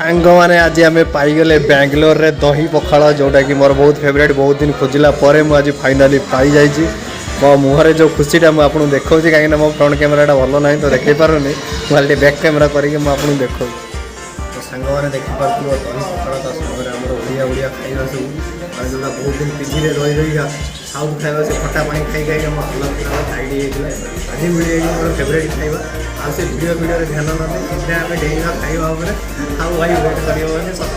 सांग मैंने आज आम पाईगले बेंगलोर रे दही पखाड़ जोटा कि मोर बहुत फेवरेट बहुत दिन खोजिला पर मुझे आज फाइनाली पाई जाइए मो मुहरे जो खुशीटा मुझे देखा कहीं मो फ्रंट कैमेराटा भल ना तो देख पारुनी मुझे बैक कैमेरा करके मुझे देखा तो सांग मैंने देखिपे दही पखाड़ ता सागर आम ओडिया ओडिया खाଇବା सब जो बहुत दिन पीजी रही रही साउथ खाଇବା से खटा पानी खाई खाई अलग खावा साइड आज मिली मोर फेवरेट खाଇବା आ से वीडियो ध्यान ना सीधा आम डेगा खाଇବା आउ भाई वेट कर सत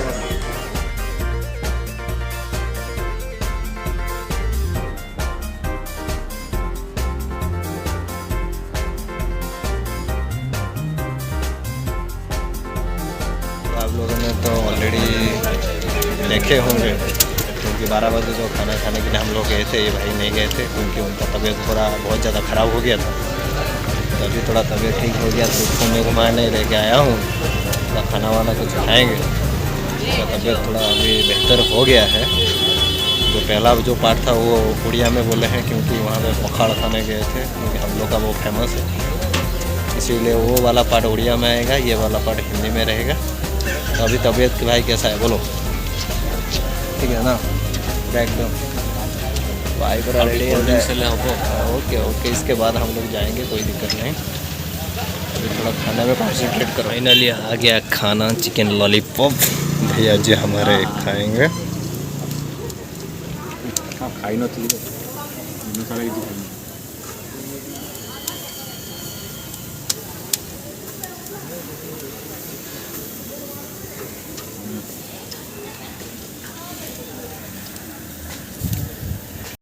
आप लोगों ने तो ऑलरेडी देखे होंगे क्योंकि 12 बजे जो खाना खाने के लिए हम लोग गए थे ये भाई नहीं गए थे क्योंकि उनका तबीयत थोड़ा बहुत ज़्यादा ख़राब हो गया था। तो अभी थोड़ा तबीयत ठीक हो गया तो उसको मैं घुमाने लेके आया हूँ। थोड़ा खाना वाना कुछ खाएँगे। उसका तबीयत थोड़ा अभी बेहतर हो गया है। जो पहला जो पार्ट था वो उड़िया में बोले हैं क्योंकि वहाँ पे पखाड़ खाने गए थे क्योंकि हम लोग का वो फेमस है, इसीलिए वो वाला पार्ट उड़िया में आएगा, ये वाला पार्ट हिंदी में रहेगा। तो अभी तबीयत भाई कैसा है बोलो? ठीक है ना? एकदम भाई पूरा रेडी हो जाए। ओके ओके, इसके बाद हम लोग जाएंगे, कोई दिक्कत नहीं। अभी थोड़ा खाने में कॉन्सेंट्रेट करो। फाइनली आ गया खाना, चिकन लॉलीपॉप भैया जी हमारे खाएंगे। खाई न